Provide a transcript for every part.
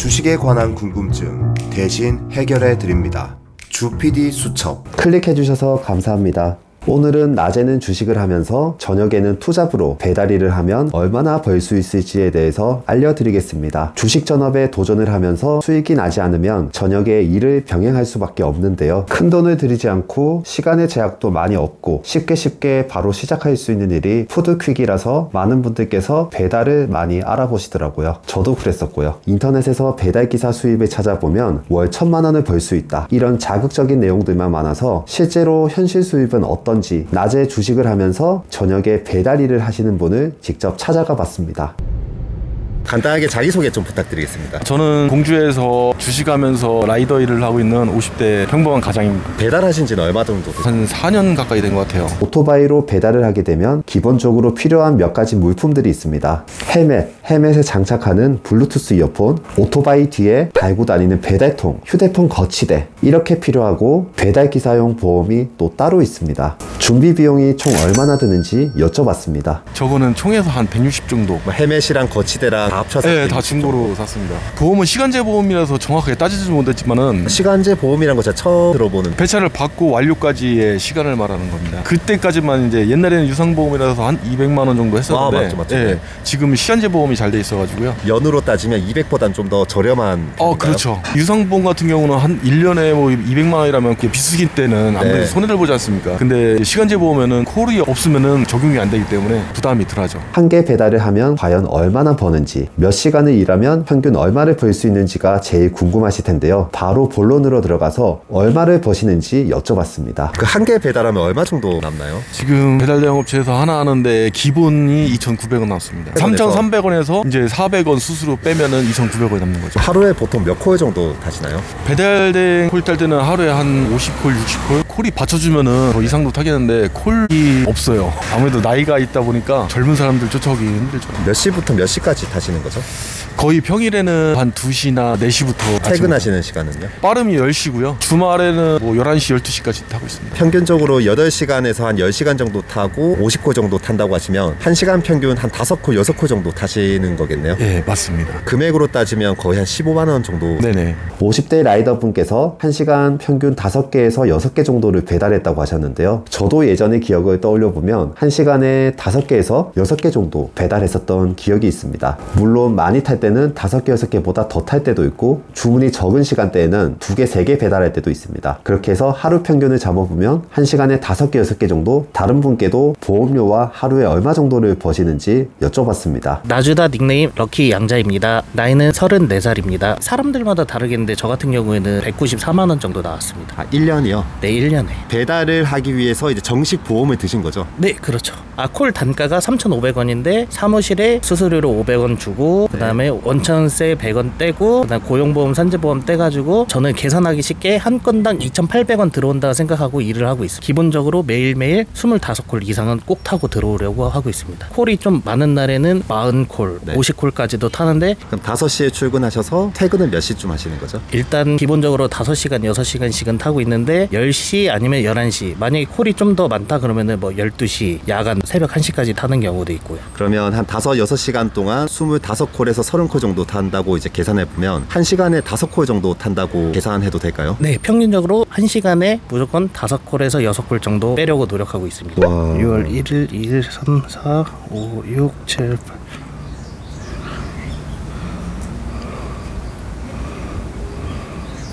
주식에 관한 궁금증 대신 해결해 드립니다. 주PD 수첩. 클릭해주셔서 감사합니다. 오늘은 낮에는 주식을 하면서 저녁에는 투잡으로 배달일을 하면 얼마나 벌 수 있을지에 대해서 알려드리겠습니다. 주식 전업에 도전을 하면서 수익이 나지 않으면 저녁에 일을 병행할 수밖에 없는데요. 큰 돈을 들이지 않고 시간의 제약도 많이 없고 쉽게 바로 시작할 수 있는 일이 푸드퀵이라서 많은 분들께서 배달을 많이 알아보시더라고요. 저도 그랬었고요. 인터넷에서 배달기사 수입을 찾아보면 월 1000만 원을 벌 수 있다, 이런 자극적인 내용들만 많아서 실제로 현실 수입은 어떤지, 낮에 주식을 하면서 저녁에 배달 일을 하시는 분을 직접 찾아가 봤습니다. 간단하게 자기소개 좀 부탁드리겠습니다. 저는 공주에서 주식하면서 라이더 일을 하고 있는 50대 평범한 가장입니다. 배달하신 지는 얼마 정도 되세요? 한 4년 가까이 된 것 같아요. 오토바이로 배달을 하게 되면 기본적으로 필요한 몇 가지 물품들이 있습니다. 헬멧에 장착하는 블루투스 이어폰, 오토바이 뒤에 달고 다니는 배달통, 휴대폰 거치대, 이렇게 필요하고 배달기사용 보험이 또 따로 있습니다. 준비 비용이 총 얼마나 드는지 여쭤봤습니다. 저거는 총에서 한 160 정도. 헬멧이랑 거치대랑 다 합쳐서? 네, 다 중고로 샀습니다. 보험은 시간제 보험이라서 정확하게 따지지 못했지만은, 시간제 보험이란 거 제가 처음 들어보는. 배차를 받고 완료까지의 시간을 말하는 겁니다. 그때까지만 이제 옛날에는 유상보험이라서 한 200만 원 정도 했었는데, 맞죠. 네, 지금 시간제 보험이 잘 돼 있어가지고요. 연으로 따지면 200보단 좀 더 저렴한. 그렇죠. 유상보험 같은 경우는 한 1년에 뭐 200만 원이라면 비수기 때는 아무래도 손해를 보지 않습니까? 근데 시간제 보험에는 콜이 없으면은 적용이 안 되기 때문에 부담이 덜하죠. 한 개 배달을 하면 과연 얼마나 버는지, 몇 시간을 일하면 평균 얼마를 벌 수 있는지가 제일 궁금하실 텐데요. 바로 본론으로 들어가서 얼마를 버시는지 여쭤봤습니다. 그 한 개 배달하면 얼마 정도 남나요? 지금 배달 대행 업체에서 하나 하는데 기본이 2,900원 나왔습니다. 3,300원에서 이제 400원 수수료 빼면은 2,900원 남는 거죠. 하루에 보통 몇 콜 정도 타시나요? 배달 대행 콜 탈 때는 하루에 한 50콜, 60콜? 콜이 받쳐주면은 더 이상도 타겠는데 콜이 없어요. 아무래도 나이가 있다 보니까 젊은 사람들 쫓아오기 힘들죠. 몇 시부터 몇 시까지 타시는 거죠? 거의 평일에는 한 2시나 4시부터 퇴근하시는 시간은요? 빠름이 10시고요. 주말에는 뭐 11시, 12시까지 타고 있습니다. 평균적으로 8시간에서 한 10시간 정도 타고 50콜 정도 탄다고 하시면 1시간 평균 한 5콜, 6콜 정도 타시는 거겠네요? 네, 맞습니다. 금액으로 따지면 거의 한 15만 원 정도. 네네. 50대 라이더분께서 1시간 평균 5개에서 6개 정도를 배달했다고 하셨는데요. 저도 예전의 기억을 떠올려보면 1시간에 5개에서 6개 정도 배달했었던 기억이 있습니다. 물론 많이 탈 때는 5개, 6개보다 더 탈 때도 있고, 주문이 적은 시간대에는 2개, 3개 배달할 때도 있습니다. 그렇게 해서 하루 평균을 잡아보면 1시간에 5개, 6개 정도, 다른 분께도 보험료와 하루에 얼마 정도를 버시는지 여쭤봤습니다. 나주다 닉네임 럭키 양자입니다. 나이는 34살입니다. 사람들마다 다르겠는데 저 같은 경우에는 194만 원 정도 나왔습니다. 1년이요? 네, 1년에. 배달을 하기 위해서 이제 정식 보험을 드신 거죠? 네, 그렇죠. 콜 단가가 3,500원인데 사무실에 수수료로 500원 주고, 그 다음에 원천세 100원 떼고, 그다음 고용보험, 산재보험 떼가지고, 저는 계산하기 쉽게 한 건당 2,800원 들어온다 생각하고 일을 하고 있습니다. 기본적으로 매일매일 25콜 이상은 꼭 타고 들어오려고 하고 있습니다. 콜이 좀 많은 날에는 40콜, 50콜까지도 타는데. 그럼 5시에 출근하셔서 퇴근은 몇 시쯤 하시는 거죠? 일단 기본적으로 5시간, 6시간씩은 타고 있는데 10시 아니면 11시, 만약에 콜이 좀 더 많다 그러면은 뭐 12시, 야간 새벽 1시까지 타는 경우도 있고요. 그러면 한 5, 6시간 동안 25콜에서 30콜 정도 탄다고 이제 계산해보면 1시간에 5콜 정도 탄다고 계산해도 될까요? 네, 평균적으로 1시간에 무조건 5콜에서 6콜 정도 빼려고 노력하고 있습니다. 와. 6월 1일, 2일, 3, 4, 5, 6, 7, 8.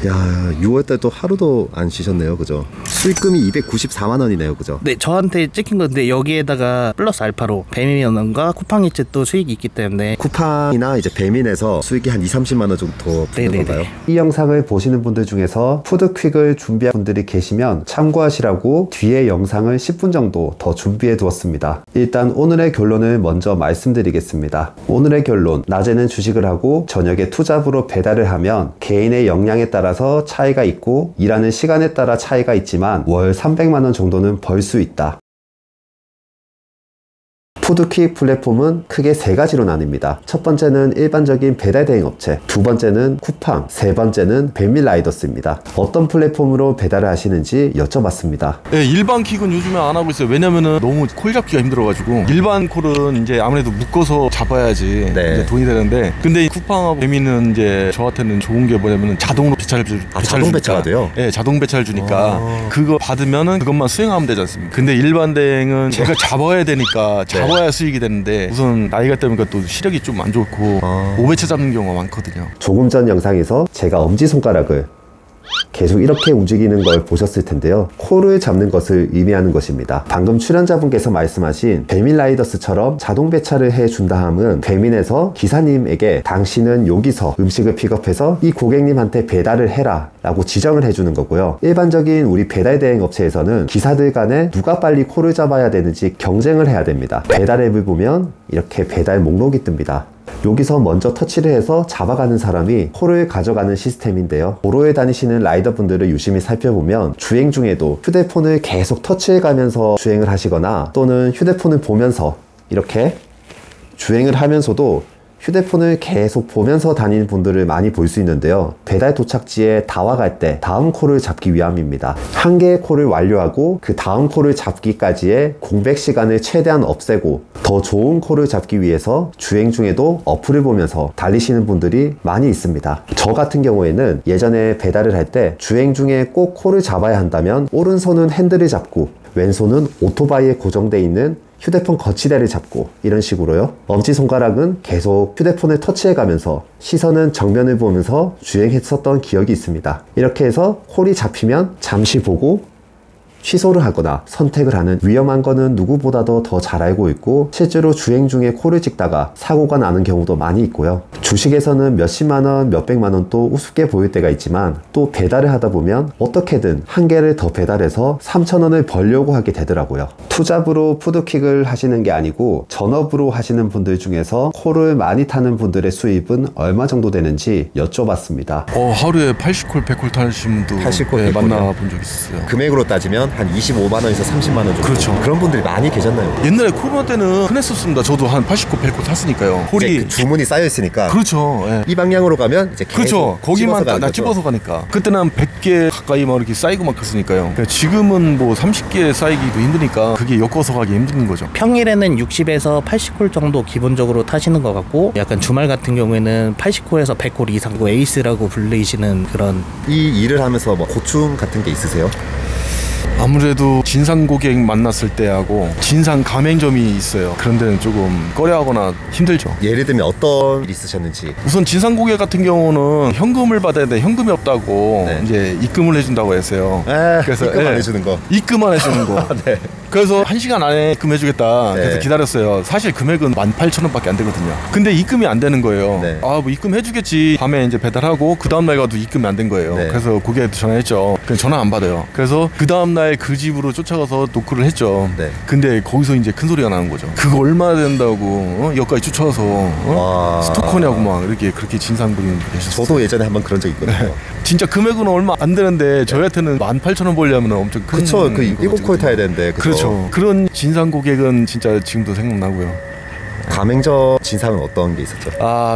야, 6월달 또 하루도 안 쉬셨네요, 그죠? 수익금이 294만 원이네요, 그죠? 네, 저한테 찍힌 건데 여기에다가 플러스 알파로 배민원과 쿠팡이츠 또 수익이 있기 때문에. 쿠팡이나 이제 배민에서 수익이 한 2, 30만 원 정도 붙는 건가요? 이 영상을 보시는 분들 중에서 푸드퀵을 준비한 분들이 계시면 참고하시라고 뒤에 영상을 10분 정도 더 준비해 두었습니다. 일단 오늘의 결론을 먼저 말씀드리겠습니다. 오늘의 결론, 낮에는 주식을 하고 저녁에 투잡으로 배달을 하면 개인의 역량에 따라서 차이가 있고 일하는 시간에 따라 차이가 있지만 월 300만 원 정도는 벌 수 있다. 푸드퀵 플랫폼은 크게 세 가지로 나뉩니다. 첫 번째는 일반적인 배달 대행 업체, 두 번째는 쿠팡, 세 번째는 배밀라이더스입니다. 어떤 플랫폼으로 배달을 하시는지 여쭤봤습니다. 네, 일반 킥은 요즘에 안 하고 있어요. 왜냐면은 너무 콜 잡기가 힘들어가지고. 일반 콜은 이제 아무래도 묶어서 잡아야지 네. 이제 돈이 되는데, 근데 이 쿠팡하고 배미는 이제 저한테는 좋은 게 뭐냐면은 자동으로 배차를 자동 배차가 돼요? 네, 자동 배차를 주니까 그거 받으면은 그것만 수행하면 되지 않습니까? 근데 일반 대행은 제가 잡아야 되니까 잡아야 수익이 되는데, 우선 나이가 때문에 또 시력이 좀 안 좋고 오배차 잡는 경우가 많거든요. 조금 전 영상에서 제가 엄지손가락을 계속 이렇게 움직이는 걸 보셨을 텐데요. 코를 잡는 것을 의미하는 것입니다. 방금 출연자분께서 말씀하신 배민라이더스처럼 자동 배차를 해준다 함은 배민에서 기사님에게 당신은 여기서 음식을 픽업해서 이 고객님한테 배달을 해라 라고 지정을 해주는 거고요. 일반적인 우리 배달 대행 업체에서는 기사들 간에 누가 빨리 코를 잡아야 되는지 경쟁을 해야 됩니다. 배달 앱을 보면 이렇게 배달 목록이 뜹니다. 여기서 먼저 터치를 해서 잡아가는 사람이 코를 가져가는 시스템인데요. 도로에 다니시는 라이더분들을 유심히 살펴보면 주행 중에도 휴대폰을 계속 터치해가면서 주행을 하시거나, 또는 휴대폰을 보면서 이렇게 주행을 하면서도 휴대폰을 계속 보면서 다니는 분들을 많이 볼 수 있는데요. 배달 도착지에 다와갈 때 다음 콜을 잡기 위함입니다. 한 개의 콜을 완료하고 그 다음 콜을 잡기까지의 공백 시간을 최대한 없애고 더 좋은 콜을 잡기 위해서 주행 중에도 어플을 보면서 달리시는 분들이 많이 있습니다. 저 같은 경우에는 예전에 배달을 할 때 주행 중에 꼭 콜을 잡아야 한다면 오른손은 핸들을 잡고 왼손은 오토바이에 고정되어 있는 휴대폰 거치대를 잡고 이런 식으로요. 엄지손가락은 계속 휴대폰을 터치해가면서 시선은 정면을 보면서 주행했었던 기억이 있습니다. 이렇게 해서 콜이 잡히면 잠시 보고 취소를 하거나 선택을 하는, 위험한 거는 누구보다도 더 잘 알고 있고 실제로 주행 중에 콜을 찍다가 사고가 나는 경우도 많이 있고요. 주식에서는 몇십만원, 몇백만원 또 우습게 보일 때가 있지만, 또 배달을 하다 보면 어떻게든 한 개를 더 배달해서 3,000원을 벌려고 하게 되더라고요. 투잡으로 푸드퀵을 하시는 게 아니고 전업으로 하시는 분들 중에서 콜을 많이 타는 분들의 수입은 얼마 정도 되는지 여쭤봤습니다. 하루에 80콜, 100콜 타시는 분도 80콜, 100콜 만나본 적 있어요. 금액으로 따지면 한 25만원에서 30만원 정도. 그렇죠. 그런 분들이 많이 계셨나요? 옛날에 코로나 때는 흔했었습니다. 저도 한 80콜, 100콜 탔으니까요. 이제 그 주문이 쌓여있으니까. 그렇죠. 예. 이 방향으로 가면 이제 그렇죠. 거기만 나 집어서 가니까. 그때는 한 100개 가까이 막 이렇게 쌓이고 막 그랬으니까요. 지금은 뭐 30개 쌓이기도 힘드니까 그게 엮어서 가기 힘든 거죠. 평일에는 60에서 80콜 정도 기본적으로 타시는 것 같고, 약간 주말 같은 경우에는 80콜에서 100콜 이상 에이스라고 불리시는 그런. 이 일을 하면서 뭐 고충 같은 게 있으세요? 아무래도 진상 고객 만났을 때하고 진상 가맹점이 있어요. 그런 데는 조금 꺼려하거나 힘들죠. 예를 들면 어떤 일이 있으셨는지. 우선 진상 고객 같은 경우는 현금을 받아야 돼. 현금이 없다고 네. 이제 입금을 해준다고 했어요. 그래서 입금 안 해주는 거. 입금만 해주는 거. 네. 그래서 1시간 안에 입금해주겠다. 네. 그래서 기다렸어요. 사실 금액은 18,000원밖에 안 되거든요. 근데 입금이 안 되는 거예요. 네. 뭐 입금해주겠지. 밤에 이제 배달하고 그 다음날 가도 입금이 안 된 거예요. 네. 그래서 고객한테 전화했죠. 그냥 전화 안 받아요. 그래서 그 다음날 그 집으로 쫓아가서 노크를 했죠. 네. 근데 거기서 이제 큰 소리가 나는 거죠. 그거 얼마나 된다고 여기까지 쫓아와서 스토커냐고 막 이렇게 그렇게 진상 부리는 분이 계셨어요. 저도 예전에 한번 그런 적 있거든요. 네. 진짜 금액은 얼마 안 되는데 저희한테는 18,000원 벌려면 엄청 큰. 그쵸. 그 7콜 타야 되는데. 그렇죠. 그런 진상 고객은 진짜 지금도 생각나고요. 가맹점 진상은 어떤 게 있었죠?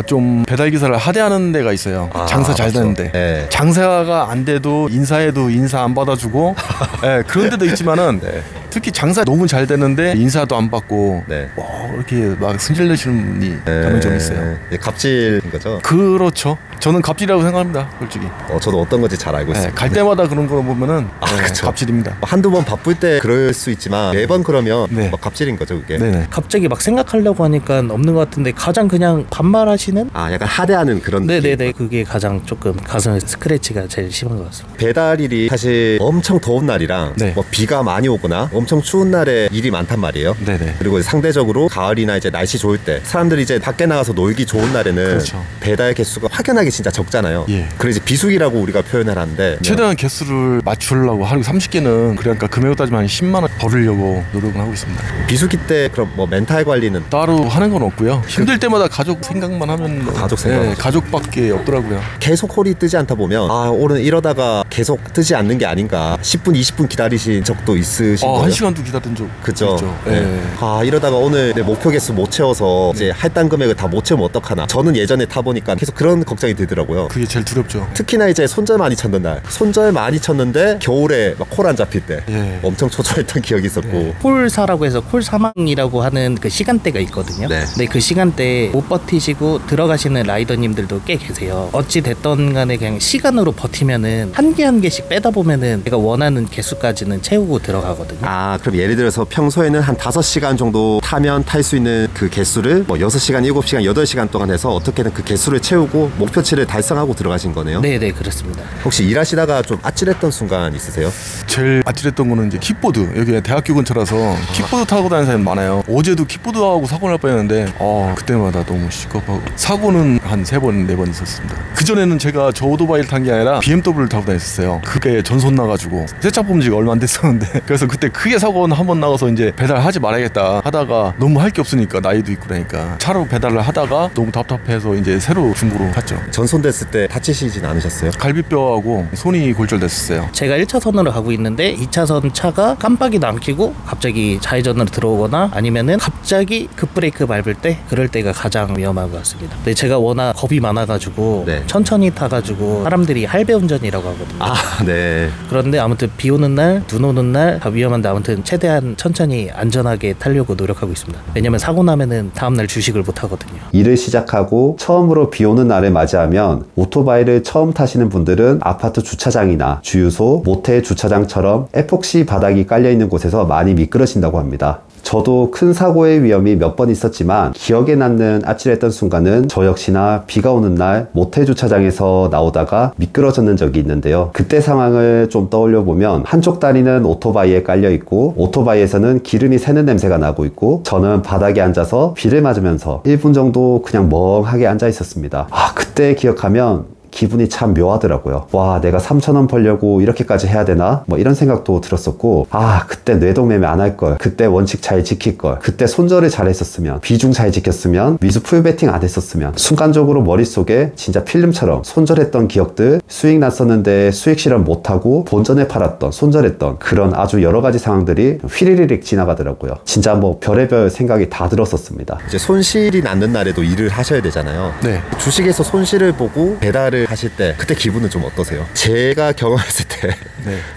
좀 배달 기사를 하대하는 데가 있어요. 장사 잘 맞죠. 되는데. 네. 장사가 안 돼도 인사해도 인사 안 받아주고 네, 그런 데도 있지만은 네. 특히 장사 너무 잘 되는데 인사도 안 받고 네. 이렇게 막 승질 내시는 분이 가맹점이 있어요. 네, 갑질인 거죠? 그렇죠. 저는 갑질이라고 생각합니다. 솔직히. 저도 어떤 건지 잘 알고 있습니다. 갈 때마다 그런 거 보면은 그쵸. 갑질입니다. 한두 번 바쁠 때 그럴 수 있지만 매번 그러면 네. 막 갑질인 거죠, 그게. 네네. 갑자기 막 생각하려고 하니까 없는 것 같은데, 가장 그냥 반말하시는? 약간 하대하는 그런 느낌. 네네네. 그게 가장 조금 가슴에 스크래치가 제일 심한 것 같습니다. 배달일이 사실 엄청 더운 날이랑 네. 뭐 비가 많이 오거나 엄청 추운 날에 일이 많단 말이에요. 네네. 그리고 상대적으로 가을이나 이제 날씨 좋을 때 사람들이 이제 밖에 나가서 놀기 좋은 날에는 그렇죠. 배달 개수가 확연하게 진짜 적잖아요. 예. 그래서 비수기라고 우리가 표현을 하는데 최대한 개수를 맞추려고 하루에 30개는 그러니까 금액으로 따지면 한 10만 원 벌으려고 노력을 하고 있습니다. 비수기 때 그럼 뭐 멘탈 관리는 따로 하는 건 없고요. 힘들 때마다 가족 생각만 하면 가족 생각. 네, 가족밖에 없더라고요. 계속 홀이 뜨지 않다 보면 오늘 이러다가 계속 뜨지 않는 게 아닌가 10분 20분 기다리신 적도 있으신 거예요? 1시간도 기다린 적 그죠. 있죠. 네. 이러다가 오늘 내 목표 개수 못 채워서 이제 할당 금액을 다 못 채우면 어떡하나. 저는 예전에 타보니까 계속 그런 걱정이 들더라고요. 그게 제일 두렵죠. 특히나 이제 손절 많이 쳤는 날, 손절 많이 쳤는데 겨울에 막 콜 안 잡힐 때 예. 엄청 초조했던 기억이 있었고. 콜사라고 해서 콜 사망이라고 하는 그 시간대가 있거든요. 네. 근데 그 시간대에 못 버티시고 들어가시는 라이더님들도 꽤 계세요. 어찌 됐던 간에 그냥 시간으로 버티면은 한 개 한 개씩 빼다 보면은 내가 원하는 개수까지는 채우고 들어가거든요. 그럼 예를 들어서 평소에는 한 5시간 정도 타면 탈 수 있는 그 개수를 뭐 6시간, 7시간, 8시간 동안 해서 어떻게든 그 개수를 채우고 목표치를 달성하고 들어가신 거네요? 네네, 그렇습니다. 혹시 일하시다가 좀 아찔했던 순간 있으세요? 제일 아찔했던 거는 이제 킥보드. 여기 대학교 근처라서 킥보드 타고 다니는 사람이 많아요. 어제도 킥보드하고 사고 날 뻔했는데 그때마다 너무 시겁하고 사고는 한 3번, 4번 있었습니다. 그전에는 제가 저 오토바이를 탄 게 아니라 BMW를 타고 다녔었어요. 그게 전손 나가지고 세차 뽑은 지가 얼마 안 됐었는데 그래서 그때 크게 사고는 한 번 나가서 이제 배달하지 말아야겠다 하다가 너무 할 게 없으니까 나이도 있고 그러니까 차로 배달을 하다가 너무 답답해서 이제 새로 중고로 샀죠. 전손됐을 때 다치시진 않으셨어요? 갈비뼈하고 손이 골절됐었어요. 제가 1차선으로 가고 있는데 2차선 차가 깜빡이도 안 켜고 갑자기 좌회전으로 들어오거나 아니면은 갑자기 급브레이크 밟을 때 그럴 때가 가장 위험한 것 같습니다. 근데 제가 워낙 겁이 많아가지고 네. 천천히 타가지고 사람들이 할배 운전이라고 하거든요. 네. 그런데 아무튼 비 오는 날, 눈 오는 날 다 위험한데 아무튼 최대한 천천히 안전하게 타려고 노력하고 있습니다. 왜냐면 사고 나면은 다음날 주식을 못 하거든요. 일을 시작하고 처음으로 비 오는 날을 맞이하면 오토바이를 처음 타시는 분들은 아파트 주차장이나 주유소, 모텔 주차장처럼 에폭시 바닥이 깔려있는 곳에서 많이 미끄러진다고 합니다. 저도 큰 사고의 위험이 몇 번 있었지만 기억에 남는 아찔했던 순간은 저 역시나 비가 오는 날 모텔 주차장에서 나오다가 미끄러졌는 적이 있는데요. 그때 상황을 좀 떠올려 보면 한쪽 다리는 오토바이에 깔려 있고 오토바이에서는 기름이 새는 냄새가 나고 있고 저는 바닥에 앉아서 비를 맞으면서 1분 정도 그냥 멍하게 앉아 있었습니다. 그때 기억하면 기분이 참 묘하더라고요. 와, 내가 3,000원 벌려고 이렇게까지 해야 되나? 뭐 이런 생각도 들었었고, 그때 뇌동매매 안 할 걸, 그때 원칙 잘 지킬 걸, 그때 손절을 잘 했었으면, 비중 잘 지켰으면, 미수 풀베팅 안 했었으면, 순간적으로 머릿속에 진짜 필름처럼 손절했던 기억들, 수익 났었는데 수익 실현 못하고 본전에 팔았던, 손절했던 그런 아주 여러 가지 상황들이 휘리리릭 지나가더라고요. 진짜 뭐 별의별 생각이 다 들었었습니다. 이제 손실이 났는 날에도 일을 하셔야 되잖아요. 네. 주식에서 손실을 보고 배달을 하실 때 그때 기분은 좀 어떠세요? 제가 경험했을 때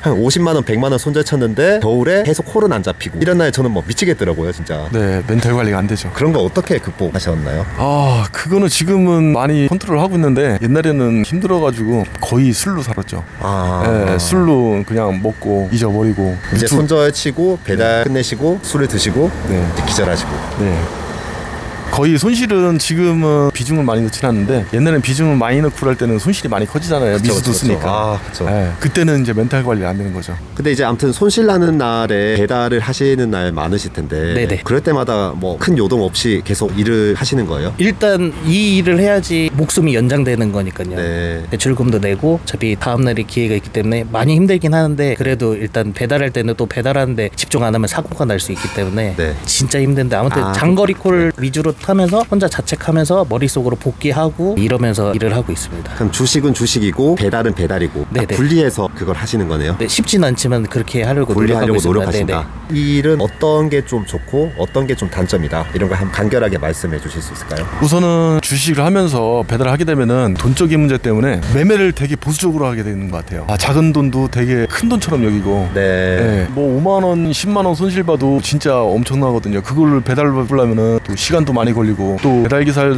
한 50만 원, 100만 원 손절 쳤는데 겨울에 계속 콜은 안 잡히고 이런 날 저는 뭐 미치겠더라고요, 진짜. 네, 멘탈 관리가 안 되죠. 그런 거 어떻게 극복하셨나요? 그거는 지금은 많이 컨트롤 하고 있는데 옛날에는 힘들어가지고 거의 술로 살았죠. 네, 술로 그냥 먹고 잊어버리고 이제 손절 치고 배달 끝내시고 술을 드시고 이제 기절하시고. 네. 거의 손실은 지금은 비중을 많이 넣진 않는데 옛날엔 비중을 많이 넣고 할 때는 손실이 많이 커지잖아요. 미수도 쓰니까. 그쵸. 네, 그때는 이제 멘탈 관리가 안 되는 거죠. 근데 이제 아무튼 손실 나는 날에 배달을 하시는 날 많으실 텐데 네네. 그럴 때마다 뭐 큰 요동 없이 계속 일을 하시는 거예요? 일단 이 일을 해야지 목숨이 연장되는 거니까요. 네. 대출금도 내고 어차피 다음날에 기회가 있기 때문에 많이 힘들긴 하는데 그래도 일단 배달할 때는 또 배달하는데 집중 안 하면 사고가 날 수 있기 때문에 진짜 힘든데 아무튼 장거리 콜 위주로 하면서 혼자 자책하면서 머릿속으로 복귀하고 이러면서 일을 하고 있습니다. 그럼 주식은 주식이고 배달은 배달이고 분리해서 그걸 하시는 거네요? 네, 쉽진 않지만 그렇게 하려고 분리하려고 노력하고 노력하신다. 이 일은 어떤 게 좀 좋고 어떤 게 좀 단점이다 이런 걸 한번 간결하게 말씀해 주실 수 있을까요? 우선은 주식을 하면서 배달을 하게 되면은 돈적인 문제 때문에 매매를 되게 보수적으로 하게 되는 것 같아요. 작은 돈도 되게 큰 돈처럼 여기고 뭐 5만 원, 10만 원 손실 봐도 진짜 엄청나거든요. 그걸 배달을 하려면은 또 시간도 많이 걸리고 또 배달기사로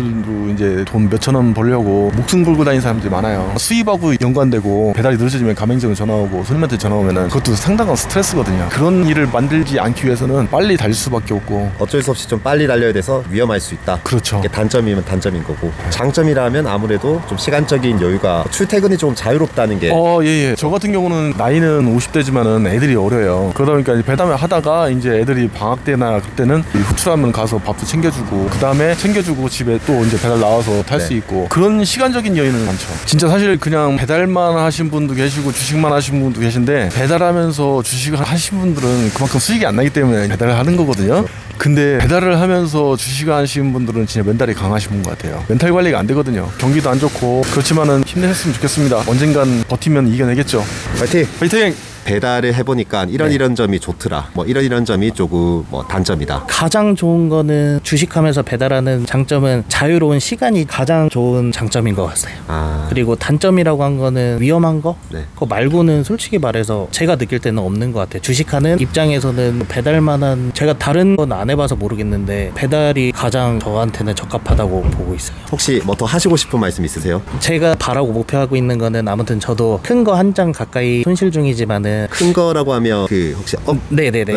이제 돈 몇천 원 벌려고 목숨 걸고 다니는 사람들이 많아요. 수입하고 연관되고 배달이 늦어지면 가맹점에 전화 오고 손님한테 전화 오면은 그것도 상당한 스트레스거든요. 그런 일을 만들지 않기 위해서는 빨리 달릴 수밖에 없고 어쩔 수 없이 좀 빨리 달려야 돼서 위험할 수 있다. 그렇죠. 이게 단점이면 단점인 거고 장점이라면 아무래도 좀 시간적인 여유가 출퇴근이 좀 자유롭다는 게 예. 저 같은 경우는 나이는 50대지만은 애들이 어려요. 그러다 보니까 배달 하다가 이제 애들이 방학 때나 그때는 후출하면 가서 밥도 챙겨주고 그 다음에 챙겨주고 집에 또 이제 배달 나와서 탈 수 네. 있고 그런 시간적인 여유는 많죠. 진짜 사실 그냥 배달만 하신 분도 계시고 주식만 하신 분도 계신데 배달하면서 주식을 하신 분들은 그만큼 수익이 안 나기 때문에 배달을 하는 거거든요. 근데 배달을 하면서 주식을 하시는 분들은 진짜 멘탈이 강하신 분 같아요. 멘탈 관리가 안 되거든요. 경기도 안 좋고 그렇지만은 힘내셨으면 좋겠습니다. 언젠간 버티면 이겨내겠죠. 파이팅! 파이팅! 배달을 해보니까 이런 점이 좋더라. 뭐 이런 점이 조금 뭐 단점이다. 가장 좋은 거는 주식하면서 배달하는 장점은 자유로운 시간이 가장 좋은 장점인 것 같아요. 그리고 단점이라고 한 거는 위험한 거? 네. 그거 말고는 솔직히 말해서 제가 느낄 때는 없는 것 같아요. 주식하는 입장에서는 배달만한, 제가 다른 건 안 해봐서 모르겠는데 배달이 가장 저한테는 적합하다고 보고 있어요. 혹시 뭐 더 하시고 싶은 말씀 있으세요? 제가 바라고 목표하고 있는 거는 아무튼 저도 큰 거 한 장 가까이 손실 중이지만은 큰 거라고 하면 그 혹시 네네네.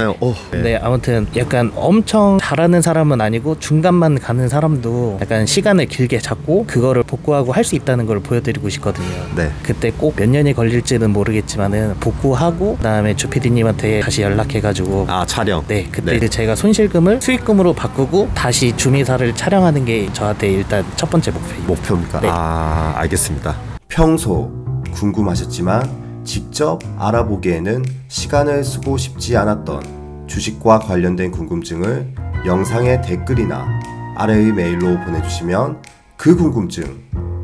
네, 아무튼 약간 엄청 잘하는 사람은 아니고 중간만 가는 사람도 약간 시간을 길게 잡고 그거를 복구하고 할 수 있다는 걸 보여드리고 싶거든요. 네. 그때 꼭 몇 년이 걸릴지는 모르겠지만은 복구하고 그다음에 주PD님한테 다시 연락해가지고 촬영. 네, 그때 네. 이제 제가 손실금을 수익금으로 바꾸고 다시 주미사를 촬영하는 게 저한테 일단 첫 번째 목표예요. 목표입니까? 네. 알겠습니다. 평소 궁금하셨지만 직접 알아보기에는 시간을 쓰고 싶지 않았던 주식과 관련된 궁금증을 영상의 댓글이나 아래의 메일로 보내주시면 그 궁금증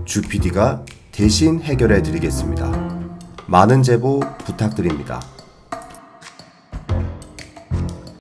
주PD가 대신 해결해 드리겠습니다. 많은 제보 부탁드립니다.